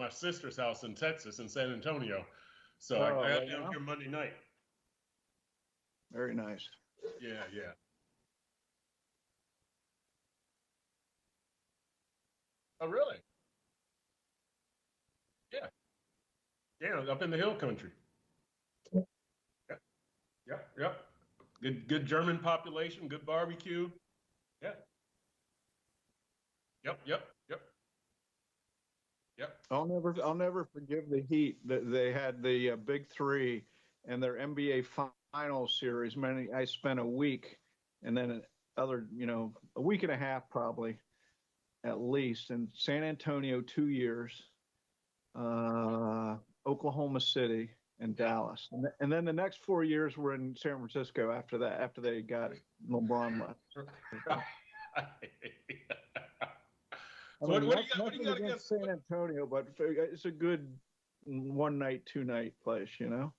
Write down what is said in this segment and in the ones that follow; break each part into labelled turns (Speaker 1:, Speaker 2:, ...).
Speaker 1: my sister's house in Texas, in San Antonio. So
Speaker 2: Oh,
Speaker 1: I got
Speaker 2: right
Speaker 1: down
Speaker 2: now?
Speaker 1: here Monday night.
Speaker 2: Very nice.
Speaker 1: Yeah, yeah. Oh, really? Yeah. Yeah, up in the hill country. Yep, yep, yep. Good German population, good barbecue. Yeah. Yep, yep, yep, yep.
Speaker 2: I'll never forgive the Heat that they had the Big Three and their NBA Finals series. I spent a week and then a week and a half probably at least in San Antonio, 2 years, uh, Oklahoma City, and
Speaker 1: Yeah.
Speaker 2: Dallas, and then the next 4 years were in San Francisco. After that, after they got LeBron left. I
Speaker 1: So
Speaker 2: mean,
Speaker 1: what do you got? What do you
Speaker 2: nothing
Speaker 1: got
Speaker 2: against
Speaker 1: against?
Speaker 2: San Antonio, but it's a good one night, 2 night place, you know?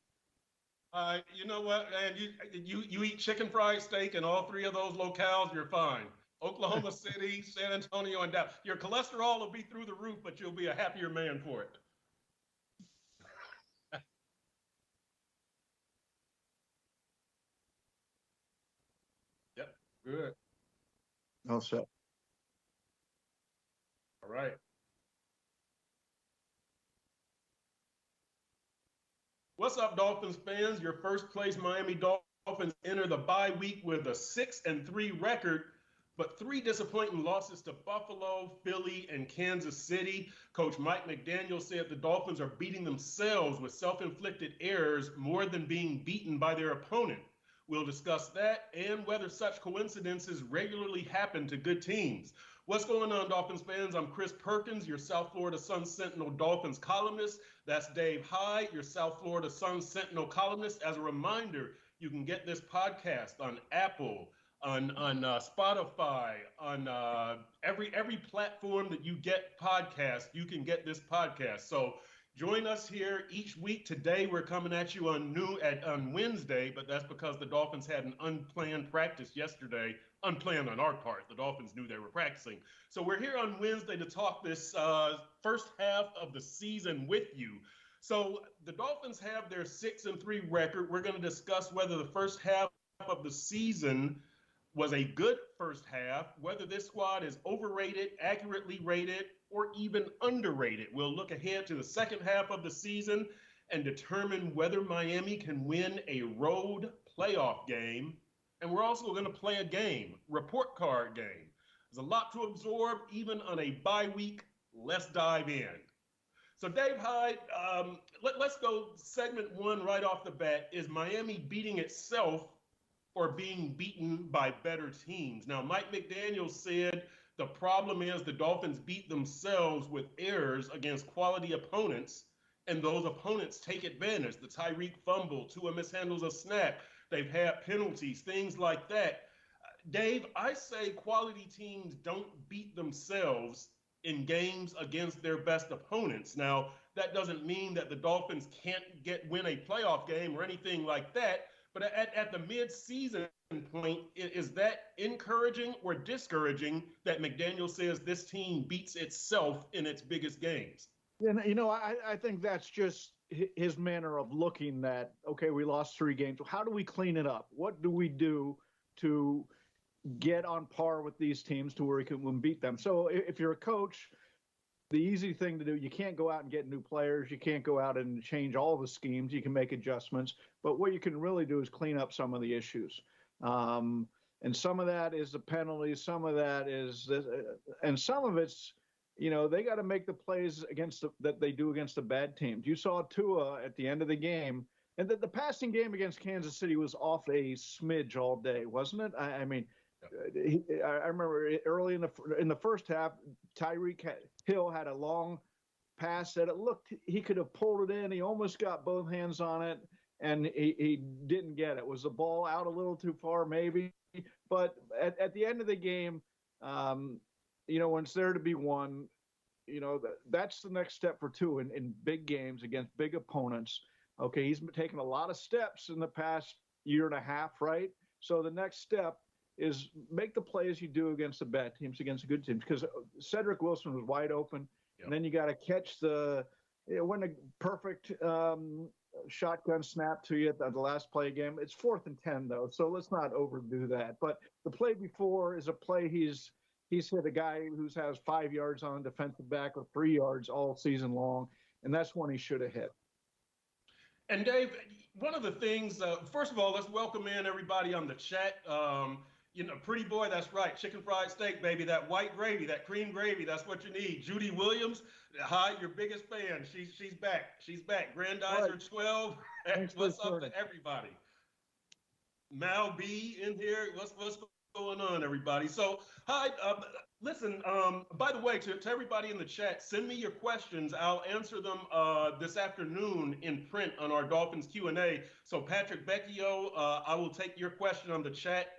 Speaker 1: You know what, man? You eat chicken fried steak in all three of those locales, you're fine. Oklahoma City, San Antonio, and Dallas. Your cholesterol will be through the roof, but you'll be a happier man for it. Yep. Good.
Speaker 2: Also,
Speaker 1: All right. What's up, Dolphins fans? Your first place Miami Dolphins enter the bye week with a 6-3 record, but three disappointing losses to Buffalo, Philly, and Kansas City. Coach Mike McDaniel said the Dolphins are beating themselves with self-inflicted errors more than being beaten by their opponent. We'll discuss that and whether such coincidences regularly happen to good teams. What's going on, Dolphins fans? I'm Chris Perkins, your South Florida Sun Sentinel Dolphins columnist. That's Dave Hyde, your South Florida Sun Sentinel columnist. As a reminder, you can get this podcast on Apple, on Spotify, on every platform that you get podcasts. You can get this podcast. So join us here each week. Today we're coming at you on Wednesday, but that's because the Dolphins had an unplanned practice yesterday. Unplanned on our part. The Dolphins knew they were practicing. So we're here on Wednesday to talk this first half of the season with you. So the Dolphins have their 6-3 record. We're going to discuss whether the first half of the season was a good first half, whether this squad is overrated, accurately rated, or even underrated. We'll look ahead to the second half of the season and determine whether Miami can win a road playoff game. And we're also going to play a game, report card game. There's a lot to absorb, even on a bye week. Let's dive in. So Dave Hyde, let's go segment one right off the bat. Is Miami beating itself or being beaten by better teams? Now, Mike McDaniel said the problem is the Dolphins beat themselves with errors against quality opponents, and those opponents take advantage. The Tyreek fumble, Tua mishandles a snap. They've had penalties, things like that. Dave, I say quality teams don't beat themselves in games against their best opponents. Now, that doesn't mean that the Dolphins can't win a playoff game or anything like that. But at the mid-season point, is that encouraging or discouraging that McDaniel says this team beats itself in its biggest games?
Speaker 2: and I think that's just his manner of looking at, okay, we lost 3 games. How do we clean it up? What do we do to get on par with these teams to where we can beat them? So if you're a coach, the easy thing to do, you can't go out and get new players. You can't go out and change all the schemes. You can make adjustments. But what you can really do is clean up some of the issues. And some of that is the penalties. Some of that is this, and some of it's, they got to make the plays that they do against the bad teams. You saw Tua at the end of the game. And the passing game against Kansas City was off a smidge all day, wasn't it? I mean, I remember early in the first half, Tyreek Hill had a long pass that it looked he could have pulled it in. He almost got both hands on it, and he didn't get it. Was the ball out a little too far, maybe? But at the end of the game, when it's there to be won, that's the next step for Tua in big games against big opponents. Okay, he's taken a lot of steps in the past year and a half, right? So the next step is make the plays you do against the bad teams, against the good teams, because Cedric Wilson was wide open. And then you got to catch when the perfect shotgun snap to you at the last play game. It's 4th and 10 though, so let's not overdo that. But the play before is a play he's hit a guy who has 5 yards on defensive back or 3 yards all season long, and that's one he should have hit.
Speaker 1: And Dave, one of the things, first of all, let's welcome in everybody on the chat. Pretty boy, that's right. Chicken fried steak, baby. That white gravy, that cream gravy, that's what you need. Judy Williams, hi, your biggest fan. She's back. She's back. Grandizer
Speaker 2: right.
Speaker 1: 12. What's up to everybody? Mal B in here. What's going on, everybody? So, hi. Listen, by the way, to everybody in the chat, send me your questions. I'll answer them this afternoon in print on our Dolphins Q&A. So Patrick Becchio, I will take your question on the chat.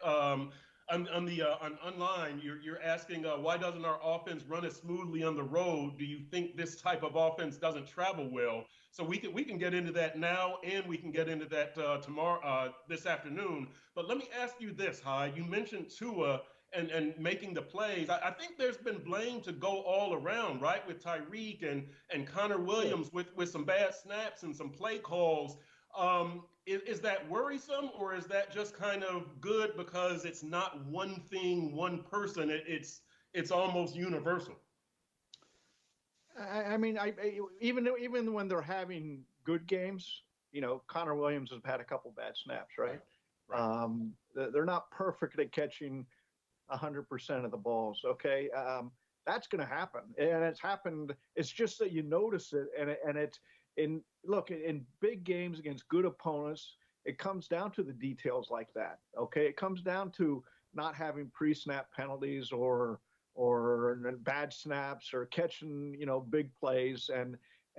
Speaker 1: Online, you're asking why doesn't our offense run as smoothly on the road? Do you think this type of offense doesn't travel well? So we can get into that now, and we can get into that tomorrow, this afternoon. But let me ask you this, Hyde. You mentioned Tua and making the plays. I think there's been blame to go all around, right? With Tyreek and Conor Williams with some bad snaps and some play calls. Is that worrisome, or is that just kind of good because it's not one thing, one person? It's almost universal.
Speaker 2: I mean, even when they're having good games, Conor Williams has had a couple bad snaps, right? They're not perfect at catching 100% of the balls. Okay. That's going to happen. And it's happened. It's just that you notice it. And it's in big games against good opponents, it comes down to the details like that. Okay. It comes down to not having pre-snap penalties or bad snaps or catching, big plays.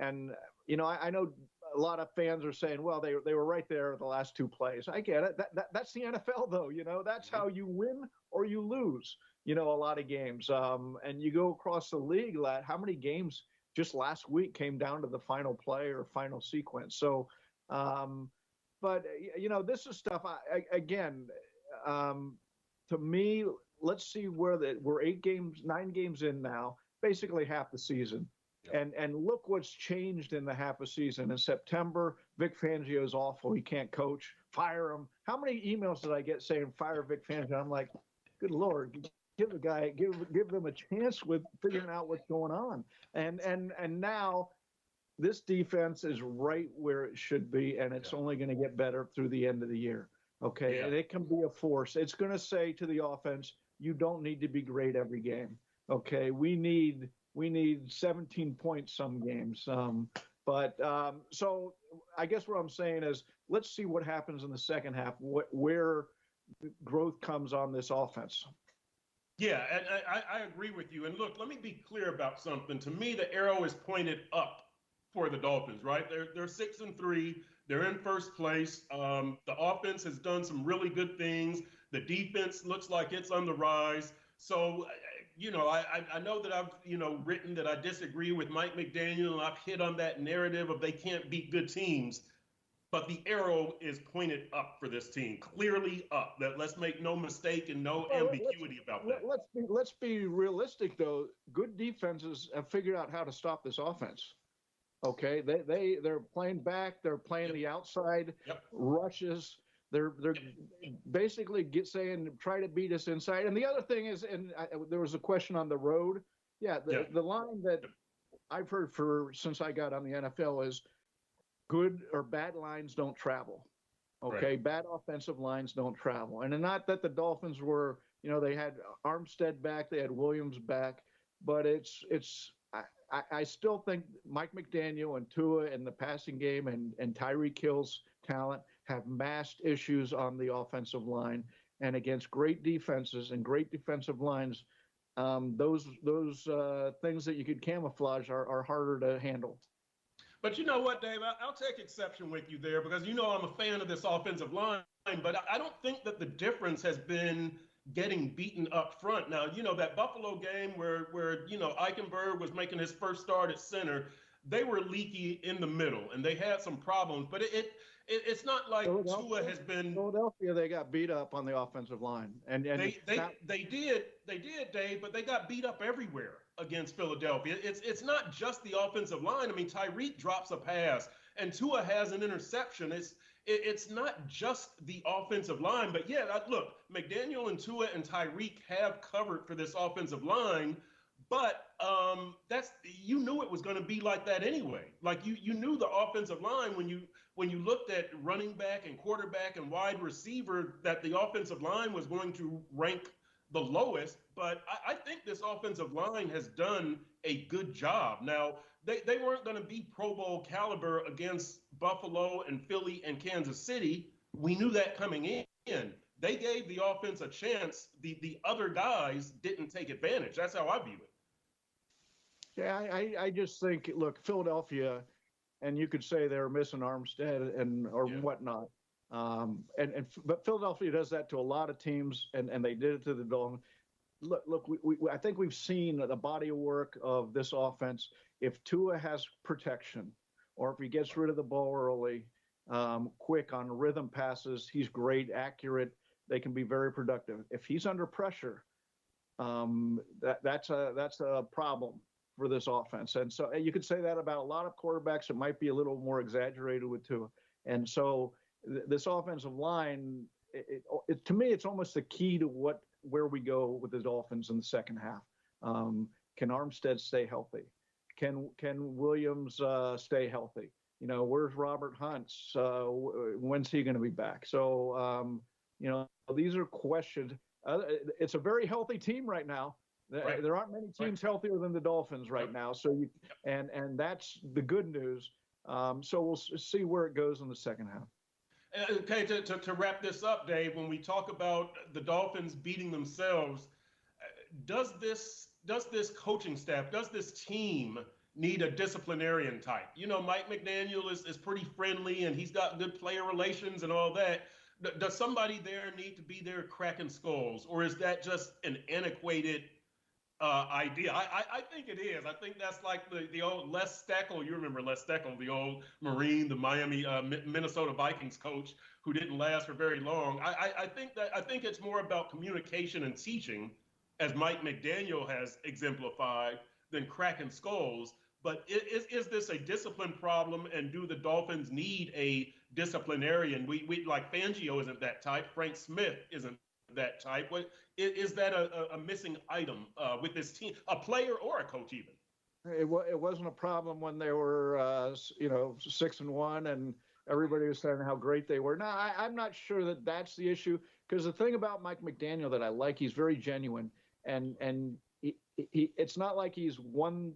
Speaker 2: And I know a lot of fans are saying, well, they were right there the last 2 plays. I get it. That's the NFL though. That's how you win or you lose, a lot of games. And you go across the league, how many games just last week came down to the final play or final sequence. So, but this is stuff to me, let's see we're 9 games in now, basically half the season. And look what's changed in the half a season. In September, Vic Fangio's awful. He can't coach. Fire him. How many emails did I get saying fire Vic Fangio? I'm like, good Lord, give them a chance with figuring out what's going on. And now this defense is right where it should be, and it's only going to get better through the end of the year. Okay, and it can be a force. It's going to say to the offense, you don't need to be great every game. Okay, we need 17 points some games. So I guess what I'm saying is let's see what happens in the second half, where growth comes on this offense.
Speaker 1: Yeah, and I agree with you. And look, let me be clear about something. To me, the arrow is pointed up for the Dolphins, right? They're 6-3. They're in first place. The offense has done some really good things. The defense looks like it's on the rise. So, I know that I've, written that I disagree with Mike McDaniel, and I've hit on that narrative of they can't beat good teams. But the arrow is pointed up for this team, clearly up. Let's make no mistake and no ambiguity about that.
Speaker 2: Let's be realistic, though. Good defenses have figured out how to stop this offense. Okay, they're playing back. They're playing the outside rushes. They're basically saying try to beat us inside. And the other thing is, there was a question on the road. The line that I've heard since I got on the NFL is good or bad lines don't travel. Okay, bad offensive lines don't travel. And not that the Dolphins were, they had Armstead back, they had Williams back, but I still think Mike McDaniel and Tua in the passing game and Tyreek Hill's talent have masked issues on the offensive line, and against great defenses and great defensive lines, those things that you could camouflage are harder to handle.
Speaker 1: But you know what, Dave? I'll take exception with you there because I'm a fan of this offensive line, but I don't think that the difference has been getting beaten up front. Now, that Buffalo game where Eichenberg was making his first start at center, they were leaky in the middle and they had some problems, but it's not like Tua has been.
Speaker 2: Philadelphia, they got beat up on the offensive line, and
Speaker 1: they did, Dave, but they got beat up everywhere. against Philadelphia. It's not just the offensive line. I mean, Tyreek drops a pass and Tua has an interception. It's not just the offensive line, but yeah, look, McDaniel and Tua and Tyreek have covered for this offensive line, but you knew it was going to be like that anyway. Like you knew the offensive line when you looked at running back and quarterback and wide receiver that the offensive line was going to rank the lowest. But I think this offensive line has done a good job. Now, they weren't going to be Pro Bowl caliber against Buffalo and Philly and Kansas City. We knew that coming in. They gave the offense a chance. The other guys didn't take advantage. That's how I view it.
Speaker 2: Yeah, I just think, look, Philadelphia, and you could say they're missing Armstead or whatnot. But Philadelphia does that to a lot of teams, and they did it to the Dolphins. Look, I think we've seen the body of work of this offense. If Tua has protection, or if he gets rid of the ball early, quick on rhythm passes, he's great, accurate. They can be very productive. If he's under pressure, that's a problem for this offense. And so you could say that about a lot of quarterbacks. It might be a little more exaggerated with Tua. And so this offensive line, to me, it's almost the key to where we go with the Dolphins in the second half. Can Armstead stay healthy? Can Williams stay healthy? Where's Robert Hunt? When's he going to be back? So, these are questions. It's a very healthy team right now. Right. There aren't many teams healthier than the Dolphins right now. So and that's the good news. So we'll see where it goes in the second half.
Speaker 1: Okay, to wrap this up, Dave, when we talk about the Dolphins beating themselves, does this coaching staff, does this team need a disciplinarian type? Mike McDaniel is pretty friendly and he's got good player relations and all that. Does somebody there need to be there cracking skulls, or is that just an antiquated idea? I think it is. I think that's like the old Les Steckel. You remember Les Steckel, the old Marine, the Minnesota Vikings coach who didn't last for very long. I think it's more about communication and teaching, as Mike McDaniel has exemplified, than cracking skulls. But is this a discipline problem, and do the Dolphins need a disciplinarian? We like Fangio isn't that type. Frank Smith isn't that type. Is that a missing item with this team, a player or a coach even?
Speaker 2: It wasn't a problem when they were 6-1 and everybody was saying how great they were. No, I'm not sure that that's the issue, because the thing about Mike McDaniel that I like, he's very genuine, and he it's not like he's one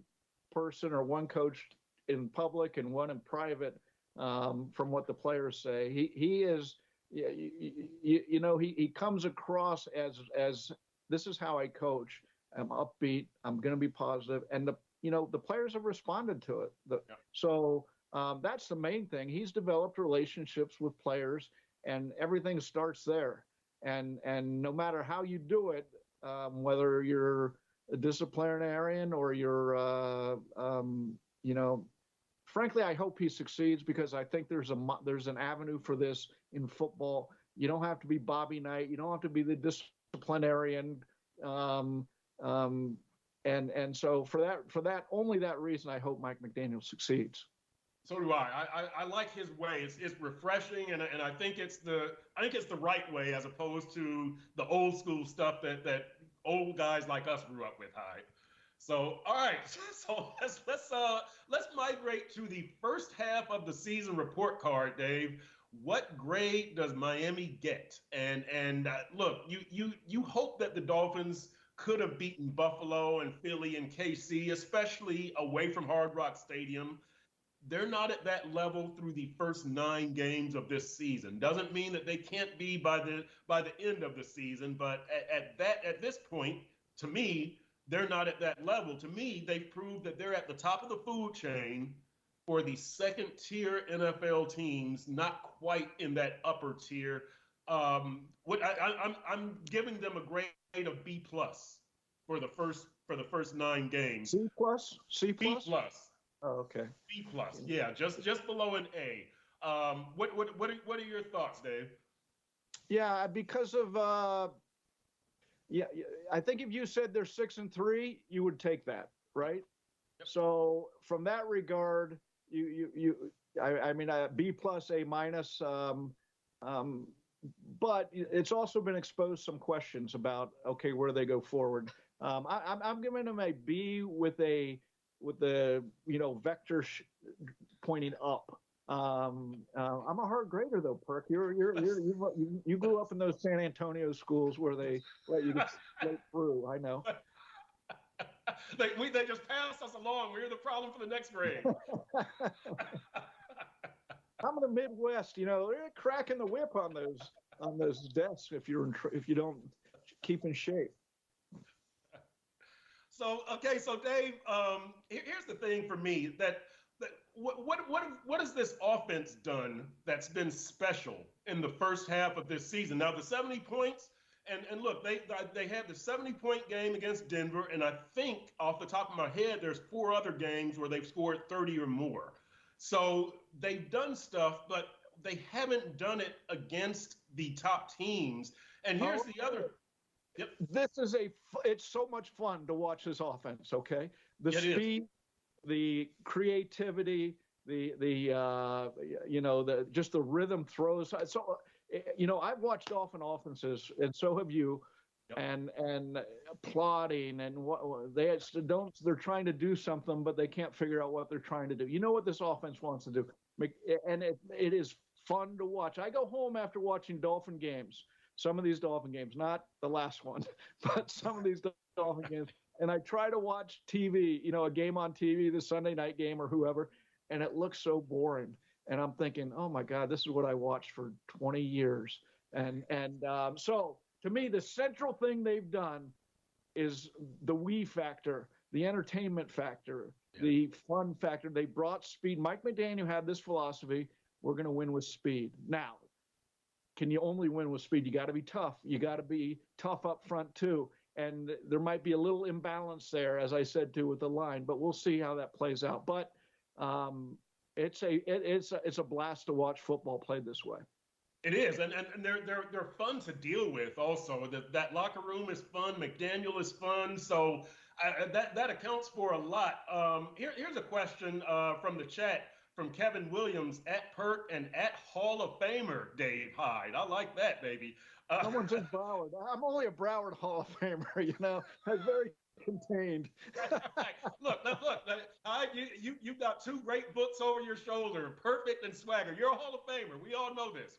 Speaker 2: person or one coach in public and one in private. From what the players say, he is. He comes across as this is how I coach. I'm upbeat. I'm going to be positive, and the players have responded to it. So that's the main thing. He's developed relationships with players, and everything starts there. And no matter how you do it, whether you're a disciplinarian or you're frankly, I hope he succeeds, because I think there's an avenue for this in football. You don't have to be Bobby Knight. You don't have to be the disciplinarian. And so for that only that reason, I hope Mike McDaniel succeeds.
Speaker 1: So do I. I like his way. It's refreshing, and I think it's the right way, as opposed to the old school stuff that old guys like us grew up with, Hyde. So, all right. So let's migrate to the first half of the season report card, Dave. What grade does Miami get? And look, you hope that the Dolphins could have beaten Buffalo and Philly and KC, especially away from Hard Rock Stadium. They're not at that level through the first 9 games of this season. Doesn't mean that they can't be by the end of the season, but at this point, to me, they're not at that level. To me, they've proved that they're at the top of the food chain for the second-tier NFL teams, not quite in that upper tier. I'm giving them a grade of B+ for the first 9 games.
Speaker 2: C+? C+?
Speaker 1: B+.
Speaker 2: Oh, okay.
Speaker 1: B+. Yeah, just below an A. What are your thoughts, Dave?
Speaker 2: Yeah, because of I think if you said they're 6-3, you would take that. right?
Speaker 1: Yep.
Speaker 2: So from that regard, I mean, B plus, A minus. But it's also been exposed some questions about, okay, where do they go forward? I'm giving them a B with the vector pointing up. I'm a hard grader though, Perk. You grew up in those San Antonio schools where they let you get straight through. I know.
Speaker 1: They just passed us along. We're the problem for the next grade.
Speaker 2: I'm in the Midwest. They're cracking the whip on those desks if you don't keep in shape.
Speaker 1: So Dave, here's the thing for me that what has this offense done that's been special in the first half of this season? Now the 70 points. And look, they had the 70-point game against Denver, and I think off the top of my head, there's 4 other games where they've scored 30 or more. So they've done stuff, but they haven't done it against the top teams. And here's the other. Yep.
Speaker 2: It's so much fun to watch this offense. Okay, the
Speaker 1: Yeah,
Speaker 2: speed, the creativity, just the rhythm throws. So. I've watched Dolphin offenses, and so have you,
Speaker 1: yep.
Speaker 2: and plotting, and what they're trying to do something, but they can't figure out what they're trying to do. You know what this offense wants to do, and it is fun to watch. I go home after watching Dolphin games, some of these Dolphin games, not the last one, but some of these Dolphin games, and I try to watch TV, a game on TV, the Sunday night game or whoever, and it looks so boring. And I'm thinking, oh my God, this is what I watched for 20 years. And so to me, the central thing they've done is the we factor, the entertainment factor, the fun factor. They brought speed. Mike McDaniel had this philosophy: we're going to win with speed. Now, can you only win with speed? You got to be tough. You got to be tough up front too. And there might be a little imbalance there, as I said too, with the line. But we'll see how that plays out. But it's a blast to watch football played this way.
Speaker 1: It is, and they're fun to deal with. Also, that locker room is fun. McDaniel is fun, so that accounts for a lot. Here's a question from the chat from Kevin Williams at Perk and at Hall of Famer Dave Hyde. I like that, baby.
Speaker 2: Someone said Broward. I'm only a Broward Hall of Famer. I'm very contained.
Speaker 1: Look, Hyde, you've got 2 great books over your shoulder, Perfect and Swagger. You're a Hall of Famer. We all know this.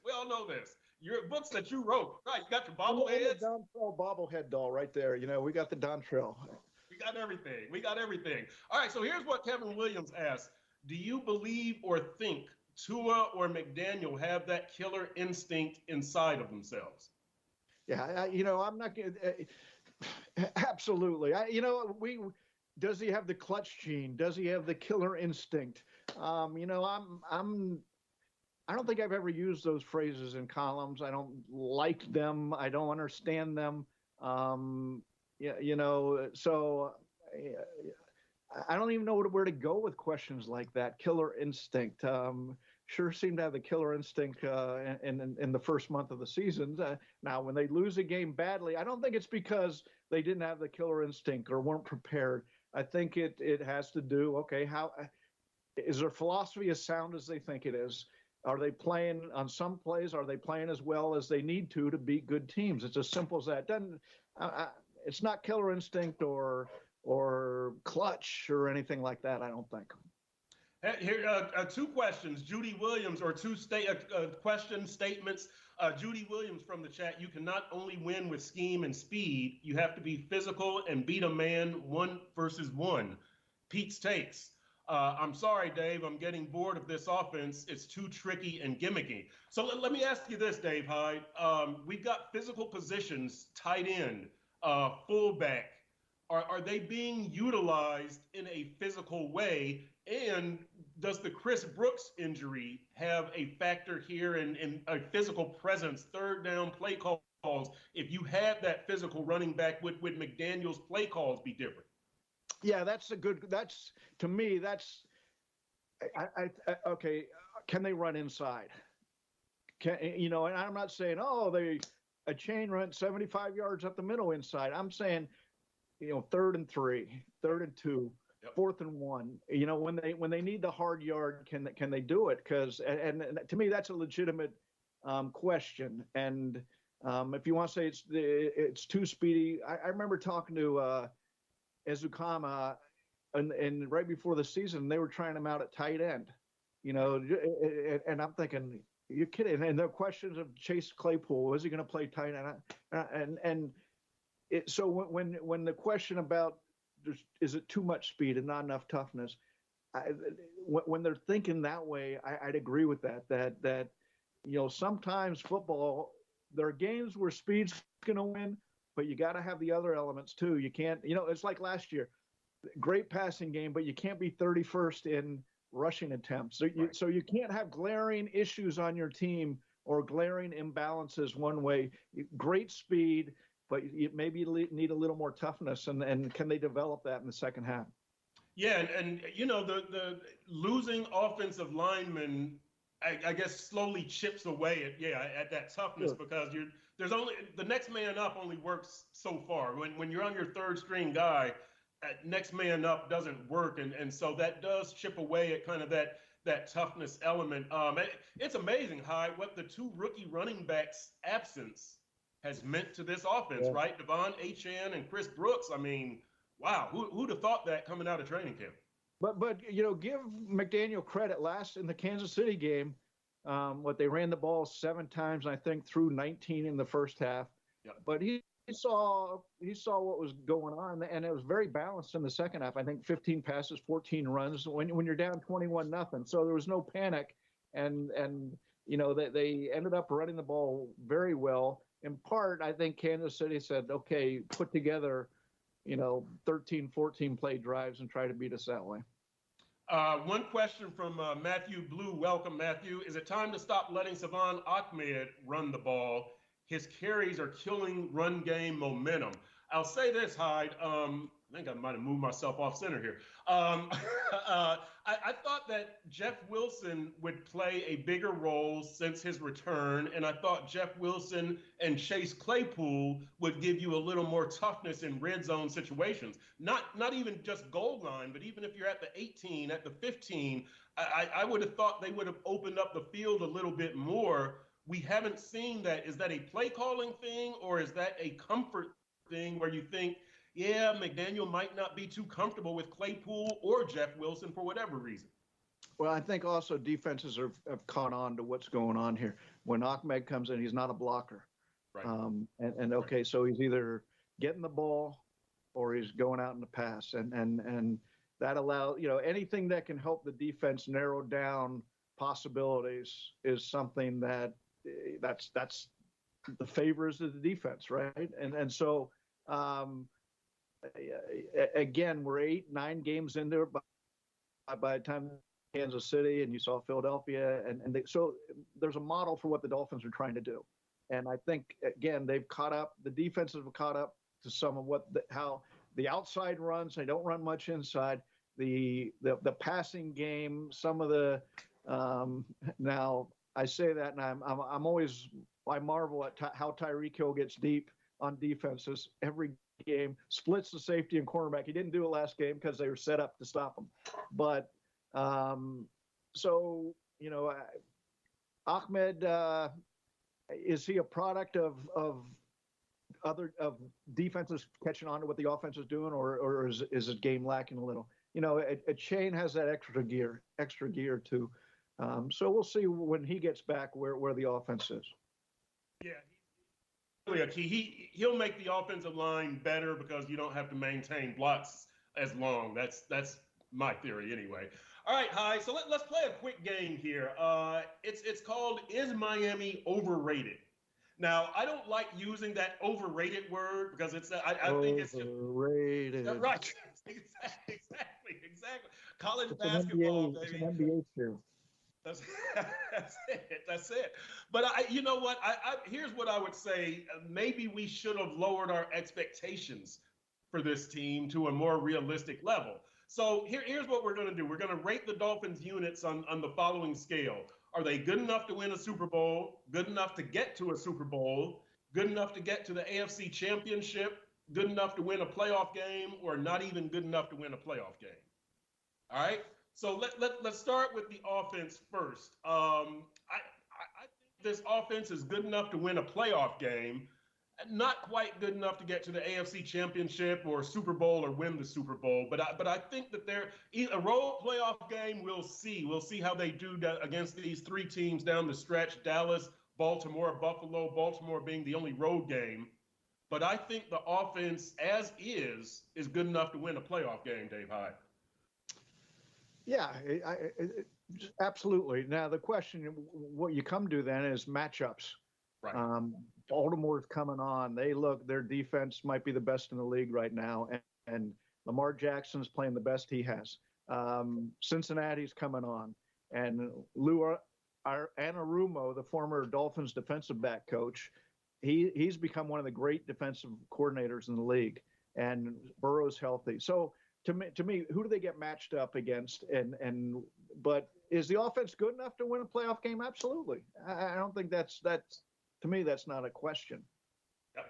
Speaker 1: Your books that you wrote. Right, you got your bobbleheads.
Speaker 2: The Dontrell bobblehead doll right there. We got the Dontrell.
Speaker 1: We got everything. All right, so here's what Kevin Williams asked. Do you believe or think Tua or McDaniel have that killer instinct inside of themselves?
Speaker 2: Yeah, I'm not going to. Absolutely. Does he have the clutch gene? Does he have the killer instinct? I don't think I've ever used those phrases in columns. I don't like them. I don't understand them. So I don't even know where to go with questions like that. Killer instinct. Sure seem to have the killer instinct in the first month of the season. Now, when they lose a game badly, I don't think it's because they didn't have the killer instinct or weren't prepared. I think it has to do, okay, how is their philosophy as sound as they think it is? Are they playing on some plays? Are they playing as well as they need to beat good teams? It's as simple as that. It's not killer instinct or clutch or anything like that, I don't think.
Speaker 1: Here, 2 questions. Judy Williams, or 2 question statements. Judy Williams from the chat. You cannot only win with scheme and speed. You have to be physical and beat a man 1 versus 1. Pete's takes. I'm sorry, Dave. I'm getting bored of this offense. It's too tricky and gimmicky. So let me ask you this, Dave Hyde. We've got physical positions, tight end, fullback. Are they being utilized in a physical way? And does the Chris Brooks injury have a factor here in a physical presence, third down play calls? If you have that physical running back, would McDaniel's play calls be different?
Speaker 2: Yeah, to me, okay, can they run inside? And I'm not saying, a chain run 75 yards up the middle inside. I'm saying, 3rd and 3, 3rd and 2.
Speaker 1: Yep.
Speaker 2: 4th and 1. When they need the hard yard, can they do it? Because and to me that's a legitimate question. And if you want to say it's too speedy, I remember talking to Ezukama, and right before the season they were trying him out at tight end. And I'm thinking, you're kidding. And the questions of Chase Claypool, is he going to play tight end? So when the question about is it too much speed and not enough toughness, when they're thinking that way, I'd agree with that sometimes football, there are games where speed's going to win, but you got to have the other elements too. You can't, it's like last year, great passing game, but you can't be 31st in rushing attempts. So you can't have glaring issues on your team or glaring imbalances one way. Great speed, but you maybe need a little more toughness. And can they develop that in the second half?
Speaker 1: Yeah, and the losing offensive linemen, I guess, slowly chips away at that toughness, sure. Because there's only the next man up only works so far. When you're on your third string guy, next man up doesn't work, and so that does chip away at kind of that toughness element. It's amazing, Hyde, what the two rookie running backs' absence has meant to this offense, yeah. Right? Devon Achane and Chris Brooks. I mean, wow, who'd have thought that coming out of training camp?
Speaker 2: But give McDaniel credit. Last in the Kansas City game, they ran the ball 7 times, I think, through 19 in the first half.
Speaker 1: Yep.
Speaker 2: But he saw what was going on, and it was very balanced in the second half. I think 15 passes, 14 runs when you're down 21-0. So there was no panic, and they ended up running the ball very well. In part, I think Kansas City said, okay, put together 13, 14 play drives and try to beat us that way.
Speaker 1: One question from Matthew Blue. Welcome, Matthew. Is it time to stop letting Salvon Ahmed run the ball? His carries are killing run game momentum. I'll say this, Hyde. I think I might have moved myself off center here. I thought that Jeff Wilson would play a bigger role since his return, and I thought Jeff Wilson and Chase Claypool would give you a little more toughness in red zone situations. Not even just goal line, but even if you're at the 18, at the 15, I would have thought they would have opened up the field a little bit more. We haven't seen that. Is that a play calling thing, or is that a comfort thing where you think, yeah, McDaniel might not be too comfortable with Claypool or Jeff Wilson for whatever reason?
Speaker 2: Well, I think also defenses have caught on to what's going on here. When Ahmed comes in, he's not a blocker.
Speaker 1: Right.
Speaker 2: Okay, so he's either getting the ball or he's going out in the pass. And that allows, anything that can help the defense narrow down possibilities is something that's the favors of the defense, right? And so again, we're 8-9 games in there by the time Kansas City, and you saw Philadelphia, so there's a model for what the Dolphins are trying to do. And I think, again, they've caught up. The defenses have caught up to some of how the outside runs. They don't run much inside. The passing game, some of the now I say that, and I marvel at how Tyreek Hill gets deep on defenses every game, splits the safety and cornerback. He didn't do it last game because they were set up to stop him. But Ahmed, is he a product of defenses catching on to what the offense is doing, or is his game lacking a little? A chain has that extra gear too. So we'll see when he gets back where the offense is.
Speaker 1: Yeah. Really a key. He'll make the offensive line better because you don't have to maintain blocks as long. That's my theory anyway. All right, Hyde. So let's play a quick game here. It's called Is Miami Overrated? Now, I don't like using that overrated word because I think it's
Speaker 2: overrated.
Speaker 1: Right. Exactly. College basketball, baby.
Speaker 2: It's an NBA show.
Speaker 1: That's it. But you know what? Here's what I would say. Maybe we should have lowered our expectations for this team to a more realistic level. So here's what we're going to do. We're going to rate the Dolphins units on the following scale. Are they good enough to win a Super Bowl? Good enough to get to a Super Bowl? Good enough to get to the AFC Championship? Good enough to win a playoff game? Or not even good enough to win a playoff game? All right. So let's start with the offense first. I think this offense is good enough to win a playoff game, not quite good enough to get to the AFC Championship or Super Bowl or win the Super Bowl. But I think that they're a road playoff game. We'll see. We'll see how they do against these three teams down the stretch: Dallas, Baltimore, Buffalo. Baltimore being the only road game. But I think the offense, as is good enough to win a playoff game, Dave Hyde.
Speaker 2: Yeah, absolutely. Now the question, what you come to then is matchups.
Speaker 1: Right.
Speaker 2: Baltimore's coming on. Their defense might be the best in the league right now, and Lamar Jackson's playing the best he has. Cincinnati's coming on, and Lou Anarumo, the former Dolphins defensive back coach, he's become one of the great defensive coordinators in the league, and Burrow's healthy. So to me, who do they get matched up against? But is the offense good enough to win a playoff game? Absolutely. I don't think that's to me, that's not a question.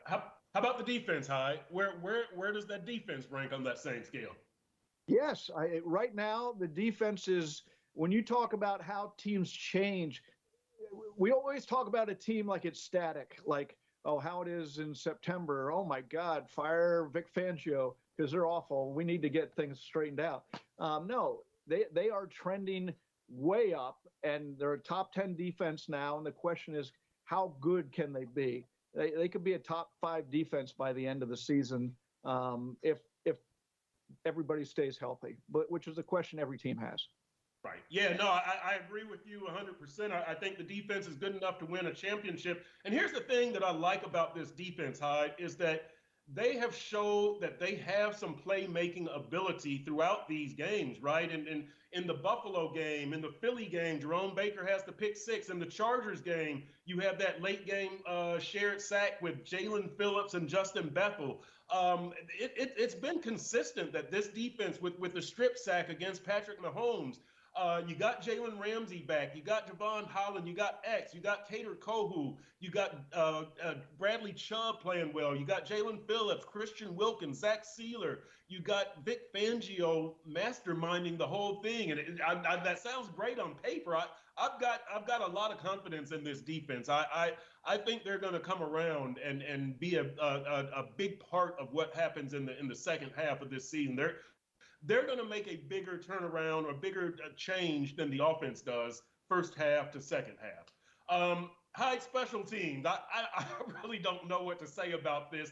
Speaker 1: How about the defense, Hyde? Where does that defense rank on that same scale?
Speaker 2: Yes, right now the defense is. When you talk about how teams change, we always talk about a team like it's static, like, oh, how it is in September. Oh my God, fire Vic Fangio because they're awful. We need to get things straightened out. No, they are trending way up, and they're a top 10 defense now. And the question is, how good can they be? They could be a top 5 defense by the end of the season if everybody stays healthy, but which is a question every team has.
Speaker 1: Right. Yeah, no, I agree with you 100%. I think the defense is good enough to win a championship. And here's the thing that I like about this defense, Hyde, is that they have showed that they have some playmaking ability throughout these games, right? And in the Buffalo game, in the Philly game, Jerome Baker has the pick 6. In the Chargers game, you have that late game shared sack with Jalen Phillips and Justin Bethel. It's been consistent that this defense with the strip sack against Patrick Mahomes, you got Jalen Ramsey back. You got Javon Holland. You got X. You got Tater Kohu. You got Bradley Chubb playing well. You got Jalen Phillips, Christian Wilkins, Zach Sealer. You got Vic Fangio masterminding the whole thing. And that sounds great on paper. I've got a lot of confidence in this defense. I think they're going to come around and be a big part of what happens in the second half of this season. They're going to make a bigger turnaround or bigger change than the offense does first half to second half. Hyde special teams. I really don't know what to say about this.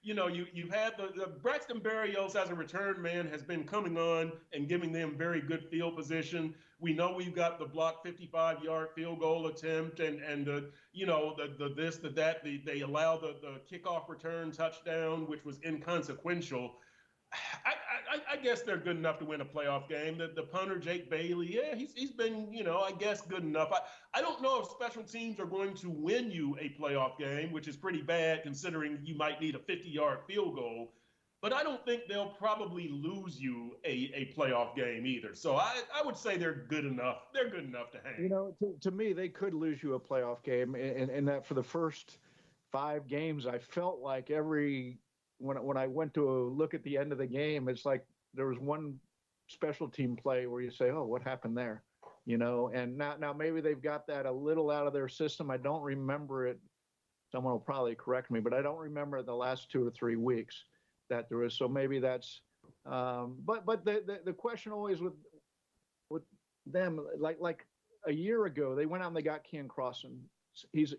Speaker 1: You've had the Braxton Berrios as a return man has been coming on and giving them very good field position. We know we've got the blocked 55-yard field goal attempt and the this, the that. They allow the kickoff return touchdown, which was inconsequential. I guess they're good enough to win a playoff game. The punter, Jake Bailey, yeah, he's been, I guess good enough. I don't know if special teams are going to win you a playoff game, which is pretty bad considering you might need a 50-yard field goal. But I don't think they'll probably lose you a playoff game either. So I would say they're good enough. They're good enough to hang.
Speaker 2: To me, they could lose you a playoff game. And that for the first 5 games, I felt like when I went to look at the end of the game, it's like there was one special team play where you say, oh, what happened there? And now maybe they've got that a little out of their system. I don't remember it. Someone will probably correct me, but I don't remember the last 2 or 3 weeks that there is. So maybe that's, but the question always with them, like a year ago, they went out and they got Ken Crossan. He's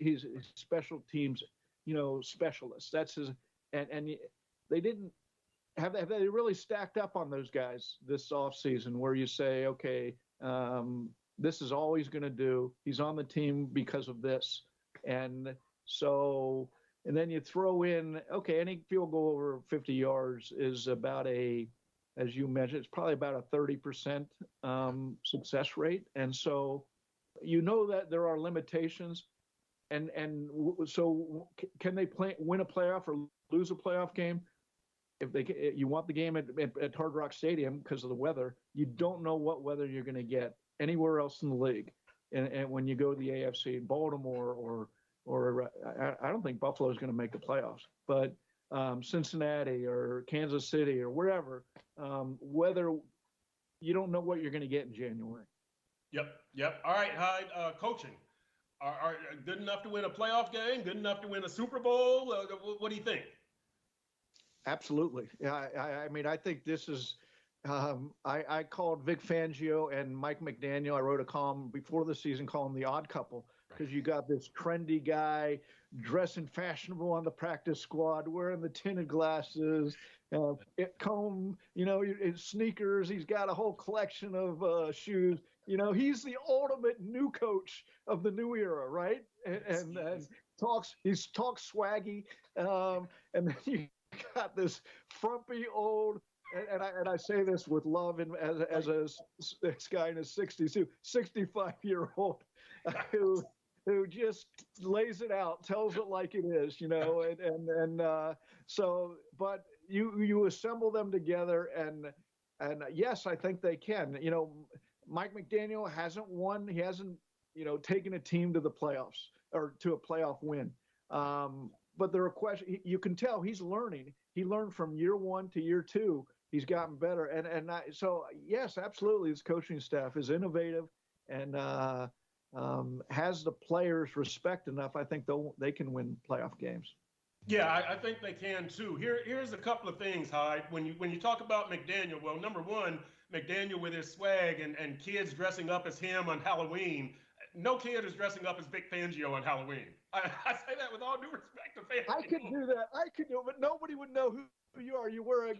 Speaker 2: special teams, specialist. That's his. And they didn't have they really stacked up on those guys this offseason where you say, okay, this is all he's going to do. He's on the team because of this. And so, and then you throw in, okay, any field goal over 50 yards is about as you mentioned, it's probably about a 30% success rate. And so, that there are limitations. And so can they win a playoff or lose a playoff game? If you want the game at Hard Rock Stadium because of the weather, you don't know what weather you're going to get anywhere else in the league. And when you go to the AFC, Baltimore or I don't think Buffalo is going to make the playoffs, but Cincinnati or Kansas City or wherever, weather you don't know what you're going to get in January.
Speaker 1: Yep. All right, Hyde. Coaching. Are good enough to win a playoff game? Good enough to win a Super Bowl? What do you think?
Speaker 2: Absolutely. Yeah, I mean, I think this is. I called Vic Fangio and Mike McDaniel. I wrote a column before the season, calling them the odd couple, because you got this trendy guy dressing fashionable on the practice squad, wearing the tinted glasses, comb, sneakers. He's got a whole collection of shoes. He's the ultimate new coach of the new era, right? And he talks swaggy, and then you got this frumpy old. And I say this with love, and as this guy in his 60s, 65-year-old who just lays it out, tells it like it is, so. But you assemble them together, and yes, I think they can. Mike McDaniel hasn't won. He hasn't taken a team to the playoffs or to a playoff win. But there are questions. You can tell he's learning. He learned from year one to year two. He's gotten better, so yes, absolutely. His coaching staff is innovative and has the players respect enough. I think they can win playoff games.
Speaker 1: Yeah, I think they can too. Here's a couple of things, Hyde. When you talk about McDaniel, well, number one, McDaniel with his swag and kids dressing up as him on Halloween. No kid is dressing up as Vic Fangio on Halloween. I say that with all due respect to Fangio.
Speaker 2: I could do that. I could do it, but nobody would know who you are. You wear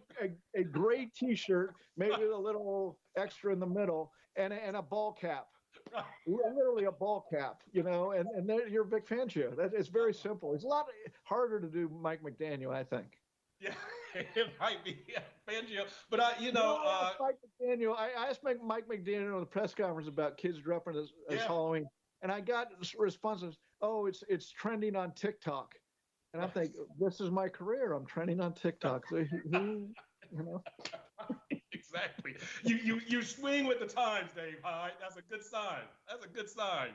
Speaker 2: a gray T-shirt, maybe with a little extra in the middle, and a ball cap. Literally a ball cap, and then you're Vic Fangio. It's very simple. It's a lot harder to do Mike McDaniel, I think.
Speaker 1: Yeah, it might be Fangio, but
Speaker 2: Mike McDaniel. I asked Mike McDaniel in the press conference about kids dressing as Halloween, and I got responses. Oh, it's trending on TikTok, and I think this is my career. I'm trending on TikTok. So
Speaker 1: Exactly. You swing with the times, Dave. Hyde. That's a good sign.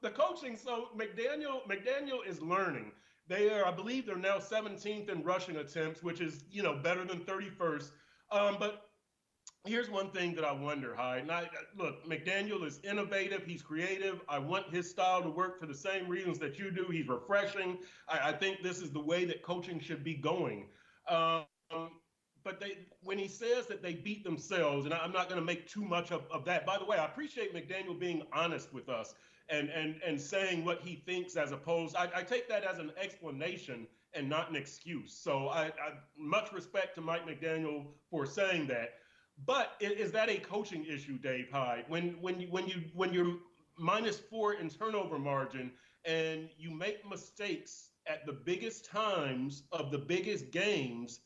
Speaker 1: The coaching. So McDaniel is learning. I believe they're now 17th in rushing attempts, which is better than 31st. But here's one thing that I wonder, Hyde. Look, McDaniel is innovative. He's creative. I want his style to work for the same reasons that you do. He's refreshing. I think this is the way that coaching should be going. But when he says that they beat themselves, and I'm not going to make too much of that. By the way, I appreciate McDaniel being honest with us and saying what he thinks, as opposed, I take that as an explanation and not an excuse. So I much respect to Mike McDaniel for saying that. But is that a coaching issue, Dave Hyde? When you're -4 in turnover margin and you make mistakes at the biggest times of the biggest games,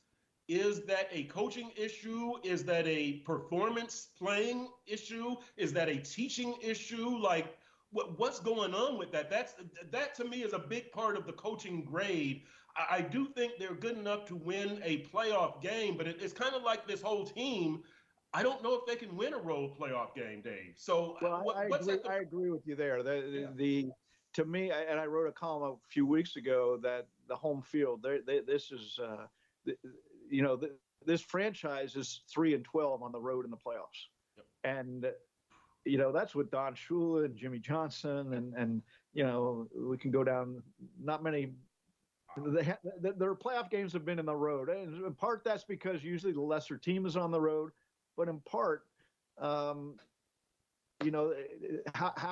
Speaker 1: is that a coaching issue? Is that a performance playing issue? Is that a teaching issue? Like, what's going on with that? That to me is a big part of the coaching grade. I do think they're good enough to win a playoff game, but it's kind of like this whole team. I don't know if they can win a road playoff game, Dave. So
Speaker 2: I agree with you there. To me, and I wrote a column a few weeks ago that the home field. This is. This franchise is 3-12 on the road in the playoffs.
Speaker 1: Yep.
Speaker 2: And, that's with Don Shula and Jimmy Johnson. And we can go down, not many. Their playoff games have been in the road. And in part, that's because usually the lesser team is on the road. But in part, how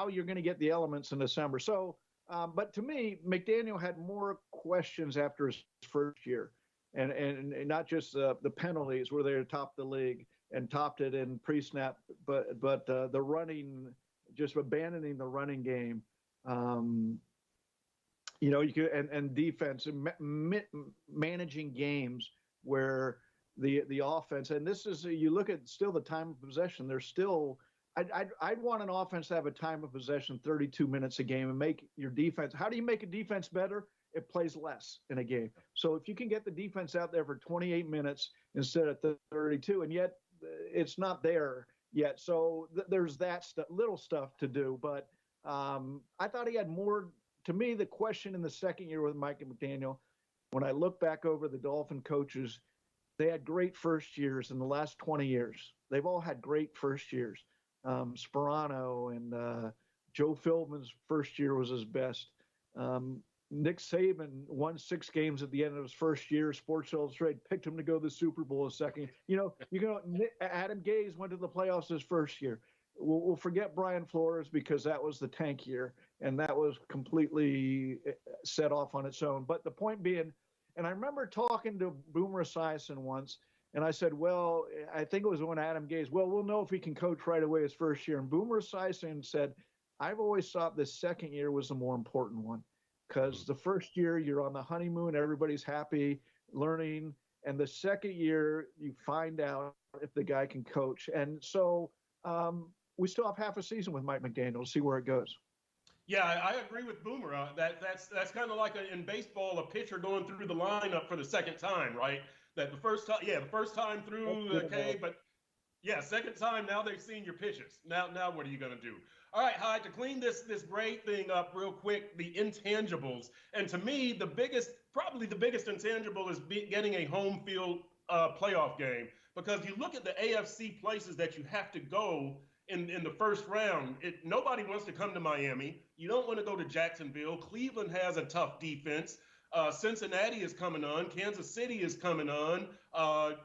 Speaker 2: you're going to get the elements in December. So, but to me, McDaniel had more questions after his first year. And not just the penalties where they topped the league and topped it in pre-snap, but the running, just abandoning the running game, you could and defense and managing games where the offense, and this is, you look at still the time of possession. There's still, I'd want an offense to have a time of possession 32 minutes a game and make your defense. How do you make a defense better? It plays less in a game. So if you can get the defense out there for 28 minutes instead of 32, and yet it's not there yet. So there's that little stuff to do. But I thought he had more. To me, the question in the second year with Mike McDaniel, when I look back over the Dolphin coaches, They had great first years in the last 20 years. They've all had great first years. Sperano and Joe Philbin's first year was his best. Nick Saban won 6 games at the end of his first year. Sports Illustrated picked him to go to the Super Bowl a second. Adam Gase went to the playoffs his first year. We'll forget Brian Flores because that was the tank year, and that was completely set off on its own. But the point being, and I remember talking to Boomer Esiason once, and I said, well, I think it was when Adam Gase, well, we'll know if he can coach right away his first year. And Boomer Esiason said, I've always thought the second year was the more important one because the first year you're on the honeymoon, everybody's happy, learning. And the second year you find out if the guy can coach. And so we still have half a season with Mike McDaniel to see where it goes.
Speaker 1: Yeah, I agree with Boomer. That's kind of like in baseball, a pitcher going through the lineup for the second time, right? That the first time through, okay, but yeah, second time, now they've seen your pitches. Now what are you going to do? All right, Hyde, to clean this grade thing up real quick, the intangibles. And to me, probably the biggest intangible is getting a home field playoff game. Because you look at the AFC places that you have to go in the first round, nobody wants to come to Miami. You don't want to go to Jacksonville. Cleveland has a tough defense. Cincinnati is coming on. Kansas City is coming on.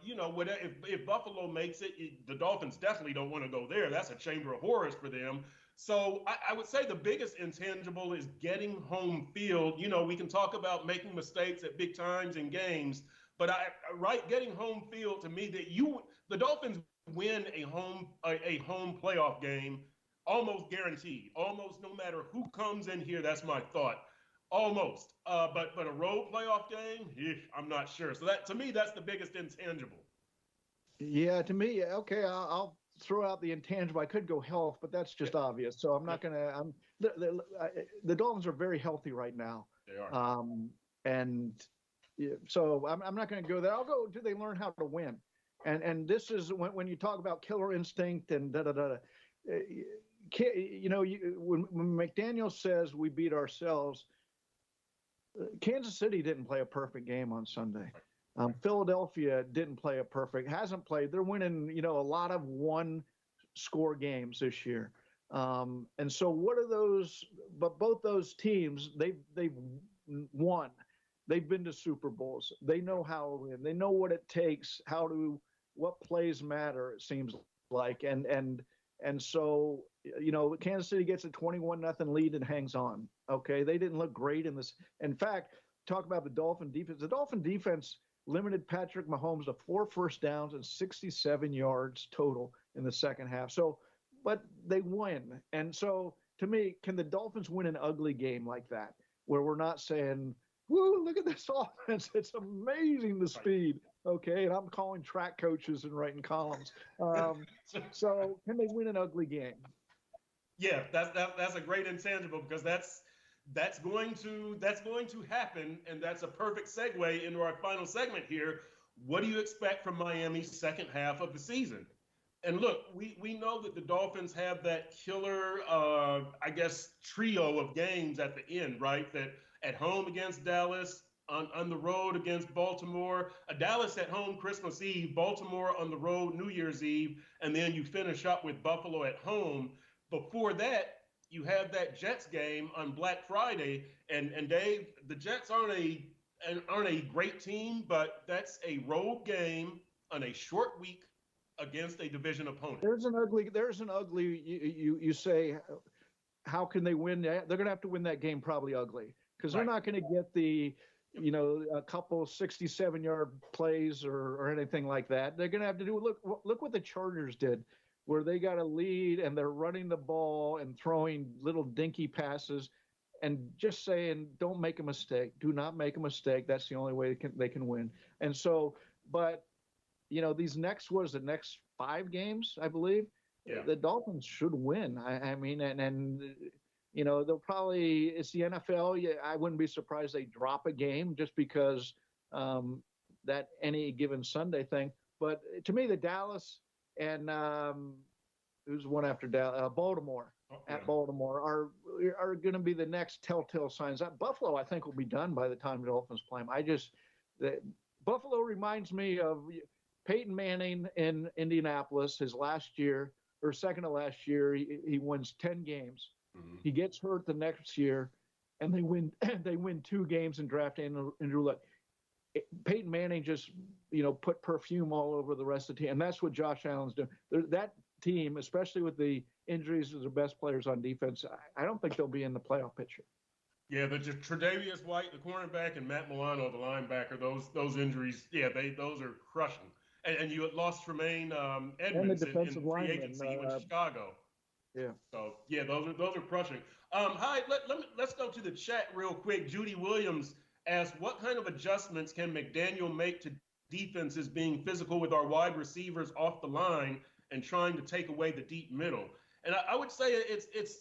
Speaker 1: If Buffalo makes it, the Dolphins definitely don't want to go there. That's a chamber of horrors for them. So I would say the biggest intangible is getting home field. We can talk about making mistakes at big times in games, but getting home field to me, the Dolphins win a home playoff game almost guaranteed. Almost no matter who comes in here, that's my thought. Almost. But a road playoff game, I'm not sure. So that to me, that's the biggest intangible.
Speaker 2: Yeah, to me, okay, I'll throw out the intangible. I could go health, but that's just obvious. So I'm not going to. The Dolphins are very healthy right now.
Speaker 1: They are.
Speaker 2: So I'm not going to go there. I'll go. Do they learn how to win? And this is when you talk about killer instinct and da da da. When McDaniel says we beat ourselves, Kansas City didn't play a perfect game on Sunday. Philadelphia hasn't played. They're winning, a lot of one-score games this year. And so what are those? But both those teams, they've won. They've been to Super Bowls. They know how to win. They know what it takes, what plays matter, it seems like. And so, Kansas City gets a 21-0 lead and hangs on. Okay. They didn't look great in this. In fact, talk about the Dolphin defense. The Dolphin defense limited Patrick Mahomes to 4 first downs and 67 yards total in the second half. So, but they win. And so to me, can the Dolphins win an ugly game like that, where we're not saying, woo, look at this offense. It's amazing, the speed. Okay. And I'm calling track coaches and writing columns. So can they win an ugly game?
Speaker 1: Yeah, that's a great intangible because that's going to happen, and that's a perfect segue into our final segment here. What do you expect from Miami's second half of the season? And look, we know that the Dolphins have that killer, trio of games at the end, right? That at home against Dallas, on the road against Baltimore, Dallas at home Christmas Eve, Baltimore on the road New Year's Eve, and then you finish up with Buffalo at home. Before that, you have that Jets game on Black Friday, and Dave, the Jets aren't a great team, but that's a road game on a short week against a division opponent.
Speaker 2: There's an ugly. You say, how can they win? They're going to have to win that game probably ugly because they're not going to get the, a couple 67-yard plays or anything like that. They're going to have to do look what the Chargers did, where they got a lead and they're running the ball and throwing little dinky passes and just saying, don't make a mistake. Do not make a mistake. That's the only way they can win. And so, but, these next 5 games, I believe, the Dolphins should win. I mean, and they'll probably, it's the NFL. I wouldn't be surprised they drop a game just because that any given Sunday thing. But to me, the Dallas and who's one after Dallas? Baltimore. At Baltimore are going to be the next telltale signs. Buffalo, I think, will be done by the time the Dolphins play them. Buffalo reminds me of Peyton Manning in Indianapolis. His last year or second to last year, he wins 10 games.
Speaker 1: Mm-hmm.
Speaker 2: He gets hurt the next year, and they win. They win 2 games and draft Andrew Luck. Peyton Manning just put perfume all over the rest of the team, and that's what Josh Allen's doing. That team, especially with the injuries of the best players on defense, I don't think they'll be in the playoff picture.
Speaker 1: Yeah, but Tre'Davious White, the cornerback, and Matt Milano, the linebacker, those injuries, those are crushing. And you had lost Tremaine Edmonds in free agency. He went to Chicago.
Speaker 2: Yeah.
Speaker 1: So yeah, those are crushing. Hyde, let's go to the chat real quick. Judy Williams asked, what kind of adjustments can McDaniel make to defenses being physical with our wide receivers off the line and trying to take away the deep middle? And I would say it's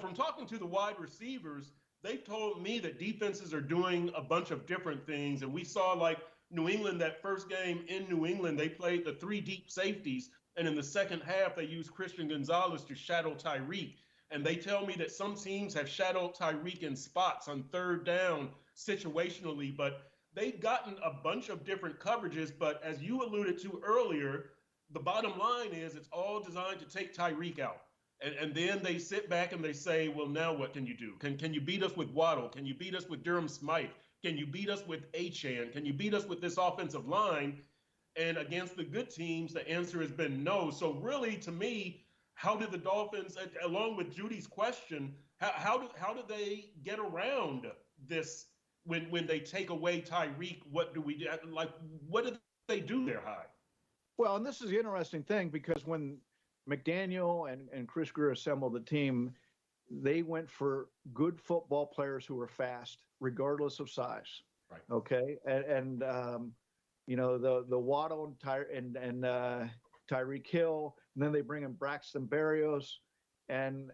Speaker 1: from talking to the wide receivers, they've told me that defenses are doing a bunch of different things. And we saw like New England, that first game in New England, they played the 3 deep safeties. And in the second half, they used Christian Gonzalez to shadow Tyreek. And they tell me that some teams have shadowed Tyreek in spots on third down situationally, but they've gotten a bunch of different coverages. But as you alluded to earlier, the bottom line is it's all designed to take Tyreek out. And then they sit back and they say, well, now what can you do? Can you beat us with Waddle? Can you beat us with Durham Smythe? Can you beat us with Achane? Can you beat us with this offensive line? And against the good teams, the answer has been no. So really, to me, how did the Dolphins, along with Judy's question, how do they get around this when they take away Tyreek? What do we do? Like, what do they do there, Hyde?
Speaker 2: Well, and this is the interesting thing, because when McDaniel and Chris Greer assembled the team, they went for good football players who were fast, regardless of size.
Speaker 1: Right.
Speaker 2: Okay. And the Waddle and Tyreek Hill, and then they bring in Braxton Berrios, and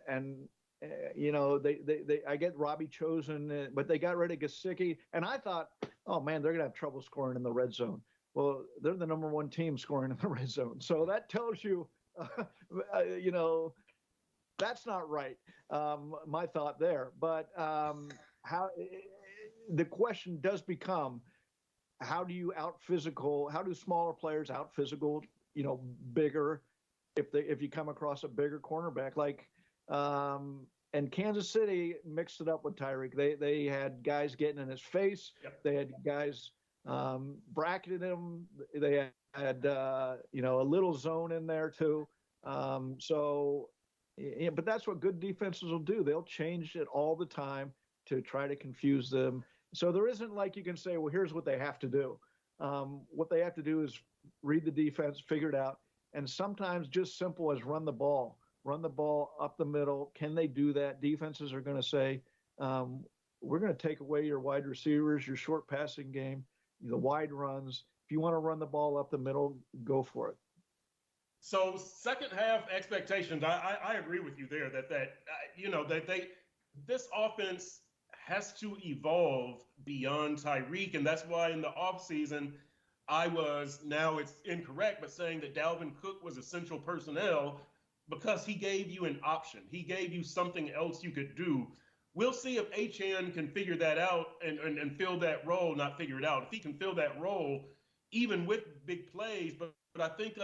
Speaker 2: they I get Robbie Chosen, but they got rid of Gesicki, and I thought, oh man, they're gonna have trouble scoring in the red zone. Well, they're the number 1 team scoring in the red zone, so that tells you, that's not right. My thought there, but how the question does become, how do you out physical? How do smaller players out physical? Bigger, if you come across a bigger cornerback, like and Kansas City mixed it up with Tyreek. They had guys getting in his face. Yep. They had guys bracketing him. They had a little zone in there too. But that's what good defenses will do. They'll change it all the time to try to confuse them. So there isn't like you can say, well, here's what they have to do. What they have to do is read the defense, figure it out, and sometimes just simple as run the ball up the middle. Can they do that? Defenses are going to say, we're going to take away your wide receivers, your short passing game, the wide runs. If you want to run the ball up the middle, go for it.
Speaker 1: So second half expectations, I agree with you there that this offense has to evolve beyond Tyreek, and that's why in the offseason now it's incorrect, but saying that Dalvin Cook was essential personnel because he gave you an option. He gave you something else you could do. We'll see if Achane can figure that out and fill that role, not figure it out. If he can fill that role, even with big plays, but I think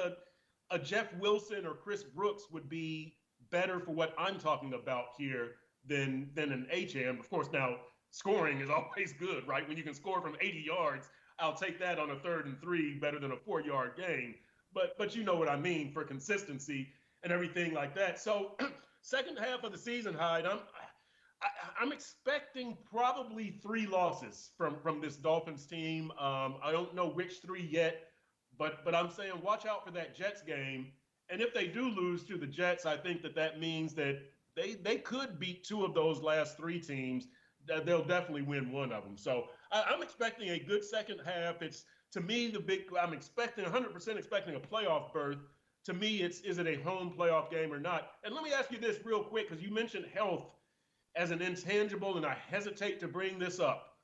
Speaker 1: a Jeff Wilson or Chris Brooks would be better for what I'm talking about here than an Achane. Of course, now scoring is always good, right? When you can score from 80 yards, I'll take that on a 3rd and 3 better than a 4-yard gain. But you know what I mean for consistency and everything like that. So second half of the season, Hyde, I'm expecting probably 3 losses from this Dolphins team. I don't know which 3 yet, but I'm saying watch out for that Jets game. And if they do lose to the Jets, I think that means that they could beat 2 of those last 3 teams. They'll definitely win 1 of them. So I'm expecting a good second half. It's, to me, I'm expecting 100% expecting a playoff berth. To me, is it a home playoff game or not? And let me ask you this real quick, because you mentioned health as an intangible, and I hesitate to bring this up.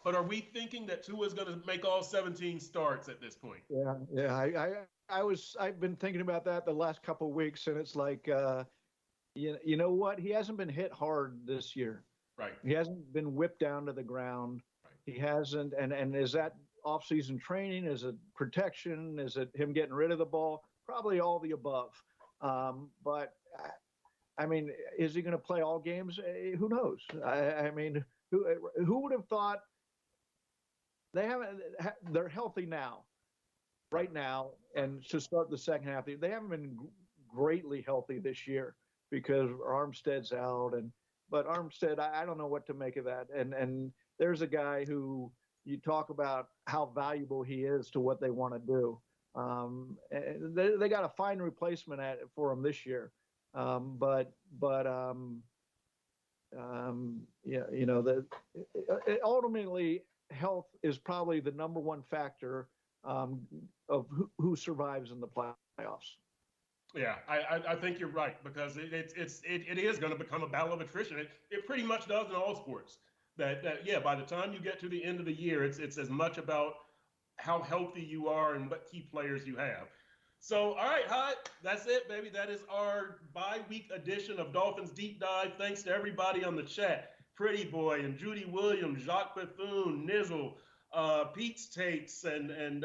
Speaker 1: But are we thinking that Tua is going to make all 17 starts at this point?
Speaker 2: Yeah. I've been thinking about that the last couple of weeks, and it's like, you know what? He hasn't been hit hard this year.
Speaker 1: Right.
Speaker 2: He hasn't been whipped down to the ground.
Speaker 1: Right.
Speaker 2: He hasn't, and is that off-season training? Is it protection? Is it him getting rid of the ball? Probably all the above. But I mean, is he going to play all games? Who knows? I mean, who would have thought? They're healthy now, right now, and to start the second half. They haven't been greatly healthy this year because Armstead's out, but Armstead, I don't know what to make of that. And there's a guy who you talk about how valuable he is to what they want to do. They got a fine replacement for him this year, but ultimately health is probably the number one factor of who survives in the playoffs.
Speaker 1: Yeah, I think you're right, because it is going to become a battle of attrition. It pretty much does in all sports. That by the time you get to the end of the year, it's as much about how healthy you are and what key players you have. So, all right, Hyde, that's it, baby. That is our bye-week edition of Dolphins Deep Dive. Thanks to everybody on the chat. Pretty Boy and Judy Williams, Jacques Bethune, Nizzle, Pete's Takes, and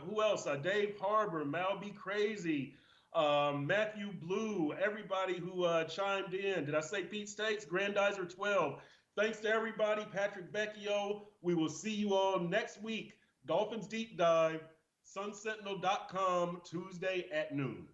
Speaker 1: who else? Dave Harbor, Mal B. Crazy, Matthew Blue, everybody who chimed in. Did I say Pete's Takes? Grandizer 12. Thanks to everybody. Patrick Vecchio. We will see you all next week. Dolphins Deep Dive, sunsentinel.com, Tuesday at noon.